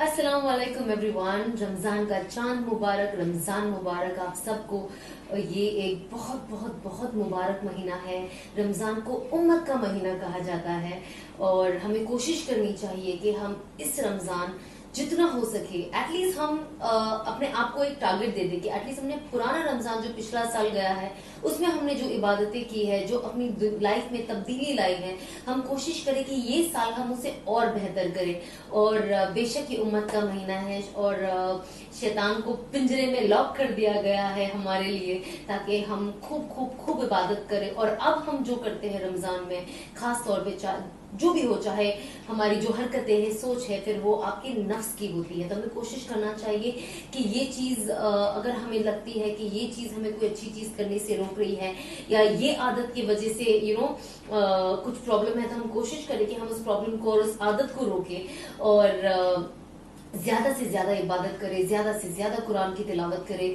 अस्सलाम वालेकुम एवरीवन। रमज़ान का चांद मुबारक, रमज़ान मुबारक आप सबको। ये एक बहुत बहुत बहुत मुबारक महीना है। रमज़ान को उम्मत का महीना कहा जाता है और हमें कोशिश करनी चाहिए कि हम इस रमज़ान जितना हो सके एटलीस्ट हम अपने आप को एक टारगेट दे दें कि एटलीस्ट हमने पुराना रमज़ान जो पिछला साल गया है उसमें हमने जो इबादतें की है, जो अपनी लाइफ में तब्दीली लाई है, हम कोशिश करें कि ये साल हम उसे और बेहतर करें। और बेशक ये उम्मत का महीना है और शैतान को पिंजरे में लॉक कर दिया गया है हमारे लिए, ताकि हम खूब खूब खूब इबादत करें। और अब हम जो करते हैं रमजान में, खास तौर पे जो भी हो, चाहे हमारी जो हरकतें हैं, सोच है, फिर वो आपके नफ्स की होती है, तो हमें कोशिश करना चाहिए कि ये चीज अगर हमें लगती है कि ये चीज हमें कोई अच्छी चीज करने से रोक रही है या ये आदत की वजह से कुछ प्रॉब्लम है, तो हम कोशिश करें कि हम उस प्रॉब्लम को और उस आदत को रोकें और ज्यादा से ज्यादा इबादत करें, ज्यादा से ज्यादा कुरान की तिलावत करें,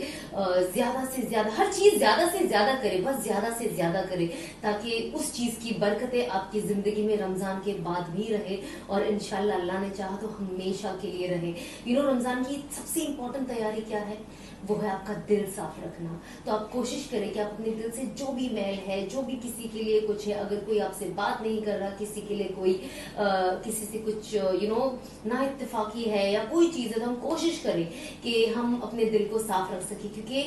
ज्यादा से ज्यादा हर चीज ज्यादा से ज्यादा करें, बस ज्यादा से ज्यादा करें, ताकि उस चीज की बरकतें आपकी जिंदगी में रमजान के बाद भी रहे और इंशाल्लाह अल्लाह ने चाहा तो हमेशा के लिए रहे। रमजान की सबसे इम्पोर्टेंट तैयारी क्या है? वो है आपका दिल साफ रखना। तो आप कोशिश करें कि आप अपने दिल से जो भी मैल है, जो भी किसी के लिए कुछ है, अगर कोई आपसे बात नहीं कर रहा, किसी के लिए कोई किसी से कुछ ना इत्तेफाकी है या कोई चीज है, तो हम कोशिश करें कि हम अपने दिल को साफ रख सके, क्योंकि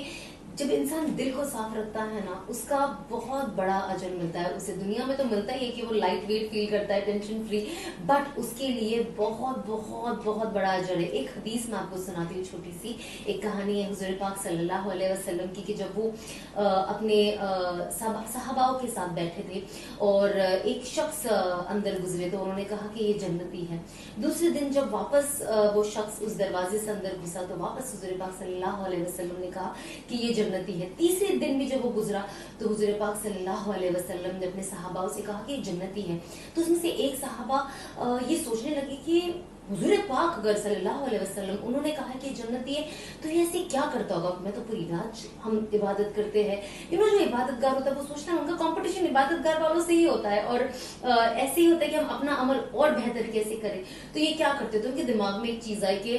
जब इंसान दिल को साफ रखता है ना, उसका बहुत बड़ा अजर मिलता है। उसे दुनिया में तो मिलता ही है कि वो लाइट वेट फील करता है, टेंशन फ्री, बट उसके लिए बहुत बहुत बहुत बड़ा अजर है। एक हदीस मैं आपको सुनाती हूँ, छोटी सी एक कहानी है हुजूर पाक सल्लल्लाहु अलैहि वसल्लम की, कि जब वो अपने सहाबाओं के साथ बैठे थे और एक शख्स अंदर गुजरे, तो उन्होंने कहा कि ये जन्नती है। दूसरे दिन जब वापस वो शख्स उस दरवाजे से अंदर घुसा, तो वापस हुजूर पाक सल्लल्लाहु अलैहि वसल्लम ने कहा कि ये जन्नती है। तीसरे दिन भी जब वो गुजरा, तो हुजूर पाक सल्लल्लाहु अलैहि वसल्लम ने अपने सहाबाओं से कहा कि ये जन्नती है। तो उसमें से एक सहाबा ये सोचने लगे कि हुजूर पाक अगर सल्लल्लाहु अलैहि वसल्लम उन्होंने कहा कि जन्नती है, तो ये ऐसे क्या करता होगा? मैं तो पूरी रात हम इबादत करते हैं। जो इबादतगार होता है वो सोचता है उनका कंपटीशन इबादतगार वालों से ही होता है और ऐसे ही होता है कि हम अपना अमल और बेहतर कैसे करें। तो ये क्या करते, तो उनके दिमाग में एक चीज आई कि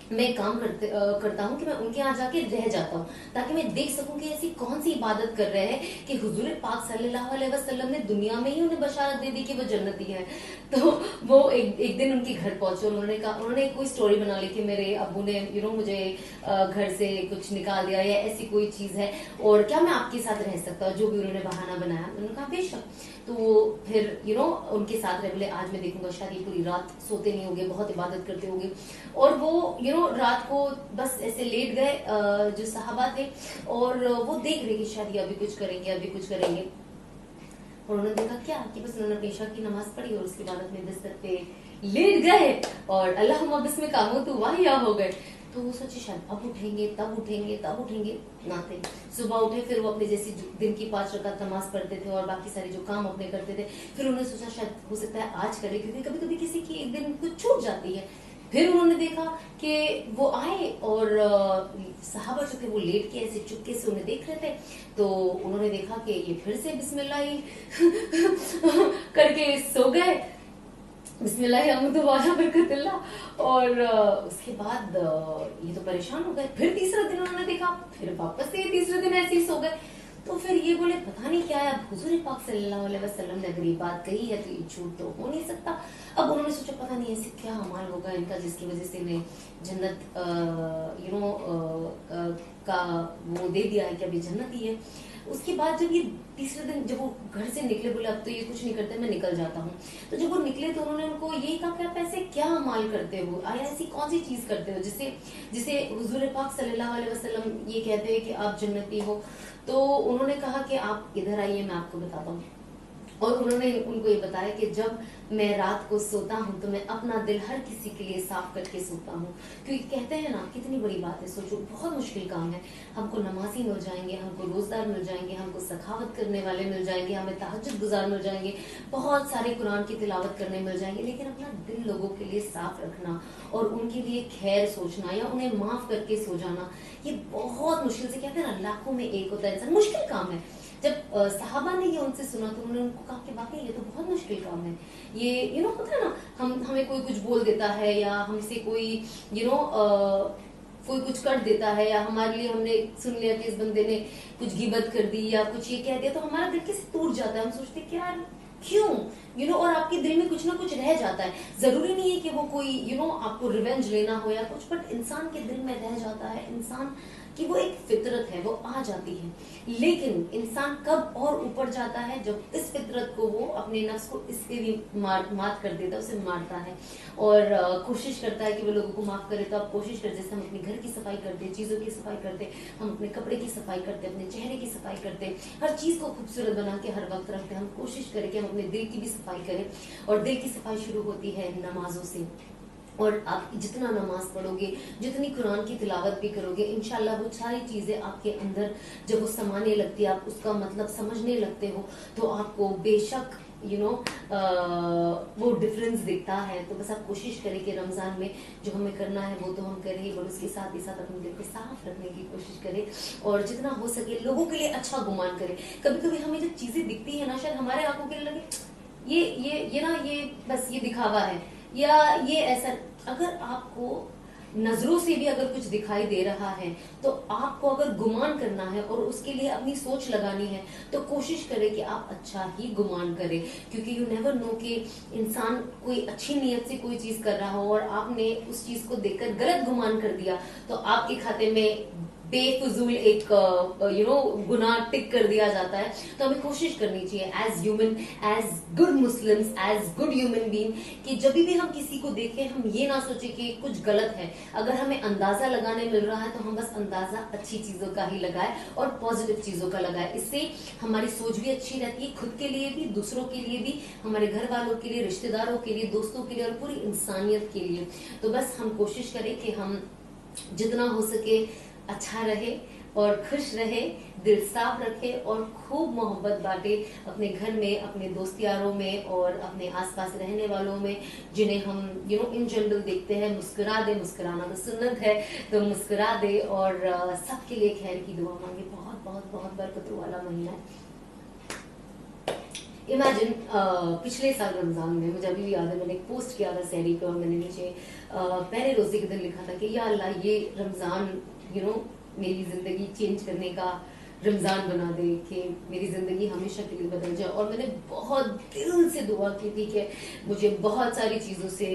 मैं काम करता हूँ कि मैं उनके यहाँ जाके रह जाता हूँ, ताकि मैं देख सकूं कि ऐसी कौन सी इबादत कर रहे हैं कि हुजूर पाक सल्लल्लाहु अलैहि वसल्लम ने दुनिया में ही उन्हें बशारत दे दी कि वो जन्नती है। तो वो एक दिन उनके घर पहुंचे और उन्होंने कोई स्टोरी बना ली कि मेरे अब्बू ने मुझे घर से कुछ निकाल दिया या ऐसी कोई चीज है, और क्या मैं आपके साथ रह सकता हूँ? जो भी उन्होंने बहाना बनाया, उन्होंने कहा बेशक। तो वो फिर उनके साथ रह बोले, आज मैं देखूंगा शायद ये पूरी रात सोते नहीं होंगे, बहुत इबादत करते होंगे। और वो रात को बस ऐसे लेट गए जो सहाबा थे, और वो देख रहे कि शायद ये अभी कुछ करेंगे, अभी कुछ करेंगे। और उन्होंने देखा क्या कि बस उन्होंने पेशा की नमाज पढ़ी और उसके बाद अपने बिस्तर पे लेट गए और अल्लाहुम्मा बिस्मिका कामो तो वाहिया हो गए। तो वो सोचे शायद अब उठेंगे, तब उठेंगे, तब उठेंगे, ना थे। सुबह उठे, फिर वो अपने जैसी दिन की 5 रकात नमाज पढ़ते थे और बाकी सारे जो काम अपने करते थे। फिर उन्होंने सोचा शायद हो सकता है आज करे, क्योंकि कभी कभी किसी की एक दिन कुछ छूट जाती है। फिर उन्होंने देखा कि वो आए और सहाबा जो थे वो लेट के ऐसे चुपके से उन्हें देख रहे थे। तो उन्होंने देखा कि ये फिर से बिस्मिल्लाह ही करके सो गए, बिस्मिल्लाह। और उसके बाद ये तो परेशान हो गए। फिर तीसरा दिन उन्होंने देखा, फिर वापस से तीसरे दिन ऐसे ही सो गए। तो फिर ये बोले पता नहीं क्या है, अब हुजूर पाक सल्लल्लाहु अलैहि वसल्लम ने अगर ये बात कही है तो ये झूठ तो हो नहीं सकता। अब उन्होंने सोचा पता नहीं ऐसे क्या अमाल होगा इनका जिसकी वजह से इन्हें जन्नत का वो दे दिया है कि अभी जन्नत ही है। उसके बाद जब ये तीसरे दिन जब वो घर से निकले, बोले अब तो ये कुछ नहीं करते, मैं निकल जाता हूँ। तो जब वो निकले तो उन्होंने उनको यही कहा कि आप ऐसे क्या अमाल करते हो, आया ऐसी कौन सी चीज करते हो जिसे हुजूर पाक सल्लल्लाहु अलैहि वसल्लम ये कहते हैं कि आप जन्नती हो। तो उन्होंने कहा कि आप इधर आइए, मैं आपको बताता हूँ। और उन्होंने उनको ये बताया कि जब मैं रात को सोता हूँ तो मैं अपना दिल हर किसी के लिए साफ करके सोता हूँ, क्योंकि कहते हैं ना कितनी बड़ी बात है, सोचो बहुत मुश्किल काम है। हमको नमाजी मिल जाएंगे, हमको रोजदार मिल जाएंगे, हमको सखावत करने वाले मिल जाएंगे, हमें तहज्जुद गुजार मिल जाएंगे, बहुत सारे कुरान की तिलावत करने मिल जाएंगे, लेकिन अपना दिल लोगों के लिए साफ रखना और उनके लिए खैर सोचना या उन्हें माफ करके सो जाना, ये बहुत मुश्किल से, कहते हैं ना लाखों में एक होता है इंसान, मुश्किल काम है। जब सहाबा ने ये उनसे सुना तो उन्होंने उनको कहा कि वाकई ये तो बहुत मुश्किल काम है, ये होता है ना, हमें कोई कुछ बोल देता है या हमसे कोई कोई कुछ कर देता है, या हमारे लिए हमने सुन लिया कि इस बंदे ने कुछ गिबत कर दी या कुछ ये कह दिया, तो हमारा दिल कैसे टूट जाता है, हम सोचते हैं कि यार क्यों, और आपके दिल में कुछ ना कुछ रह जाता है। जरूरी नहीं है कि वो कोई आपको रिवेंज लेना हो या कुछ, बट इंसान के दिल में रह जाता है, इंसान की वो एक फितरत है, वो आ जाती है। लेकिन इंसान कब और ऊपर जाता है, जब इस फितरत को वो अपने नफ्स को इसके लिए मात कर देता है, उसे मारता है और कोशिश करता है कि वो लोगों को माफ करे। तो आप कोशिश कर, जैसे हम अपने घर की सफाई करते, चीजों की सफाई करते, हम अपने कपड़े की सफाई करते, अपने चेहरे की सफाई करते, हर चीज को खूबसूरत बना के हर वक्त रखते हैं। हम कोशिश करें कि हम अपने दिल की भी सफाई करें, और दिल की सफाई शुरू होती है नमाजों से। और आप जितना नमाज पढ़ोगे, जितनी कुरान की तिलावत भी करोगे, इंशाल्लाह वो सारी चीजें आपके अंदर जब वो समाने लगती है, आप उसका मतलब समझने लगते हो, तो आपको बेशक वो डिफरेंस दिखता है। तो बस आप कोशिश करें कि रमजान में जो हमें करना है वो तो हम करें, और उसके साथ ही साथ अपने दिल को साफ रखने की कोशिश करें, और जितना हो सके लोगों के लिए अच्छा गुमान करें। कभी कभी हमें जो चीजें दिखती है ना, शायद हमारे आंखों के लिए लगे ये बस ये दिखावा है, या ये ऐसा, अगर आपको नजरों से भी अगर कुछ दिखाई दे रहा है, तो आपको अगर गुमान करना है और उसके लिए अपनी सोच लगानी है, तो कोशिश करें कि आप अच्छा ही गुमान करें, क्योंकि यू नेवर नो कि इंसान कोई अच्छी नीयत से कोई चीज कर रहा हो और आपने उस चीज को देखकर गलत गुमान कर दिया, तो आपके खाते में बेफजूल एक गुनाह टिक कर दिया जाता है। तो हमें कोशिश करनी चाहिए as human, as good Muslims, as good human being, कि जब भी हम किसी को देखें हम ये ना सोचे कि कुछ गलत है। अगर हमें अंदाजा लगाने मिल रहा है तो हम बस अंदाजा अच्छी चीजों का ही लगाए और पॉजिटिव चीजों का लगाए। इससे हमारी सोच भी अच्छी रहती है, खुद के लिए भी, दूसरों के लिए भी, हमारे घर वालों के लिए, रिश्तेदारों के लिए, दोस्तों के लिए और पूरी इंसानियत के लिए। तो बस हम कोशिश करें कि हम जितना हो सके अच्छा रहे और खुश रहे, दिल साफ रखे और खूब मोहब्बत बांटे अपने घर में, अपने दोस्त यारों में और अपने आसपास रहने वालों में, जिन्हें हम इन जनरल देखते हैं। मुस्कुरा दे, मुस्कुराना तो सुन्नत है, तो मुस्कुरा दे और सबके लिए खैर की दुआ मांगे। बहुत बहुत बहुत बरकतों वाला महीना है। इमेजिन पिछले साल रमजान में, मुझे अभी भी याद है, मैंने एक पोस्ट किया था सैरी पे, और मैंने नीचे पहले रोजे के दिन लिखा था कि या अल्लाह ये रमजान मेरी जिंदगी चेंज करने का रमजान बना दे, कि मेरी जिंदगी हमेशा के लिए बदल जाए। और मैंने बहुत दिल से दुआ की थी कि मुझे बहुत सारी चीजों से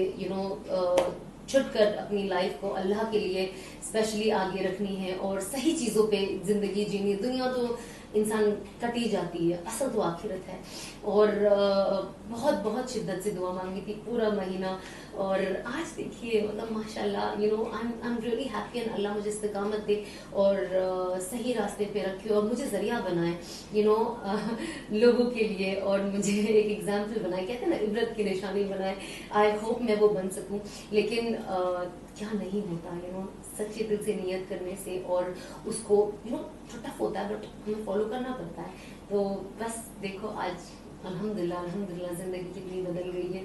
छुट कर अपनी लाइफ को अल्लाह के लिए स्पेशली आगे रखनी है और सही चीजों पे जिंदगी जीनी। दुनिया तो इंसान कटी जाती है, असल तो आखिरत है। और बहुत बहुत शिद्दत से दुआ मांगी थी पूरा महीना, और आज देखिए मतलब माशाल्लाह I am really happy, and अल्लाह मुझे इस्तिकामत दे और सही रास्ते पे रखे और मुझे जरिया बनाए लोगों के लिए, और मुझे एक एग्जाम्पल बनाए, कहते हैं ना इबरत की निशानी बनाए। आई होप मैं वो बन सकूं, लेकिन क्या नहीं होता सच्चे दिल से नियत करने से, और उसको टफ होता है बट हमें फॉलो करना पड़ता है। तो बस देखो आज अल्हम्दुलिल्लाह जिंदगी कितनी बदल गई है।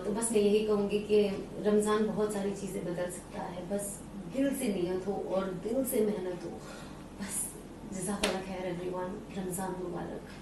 तो बस मैं यही कहूंगी कि रमजान बहुत सारी चीजें बदल सकता है, बस दिल से नियत हो और दिल से मेहनत हो। बस जज़ाकल्लाह खैर एवरीवन, रमजान मुबारक।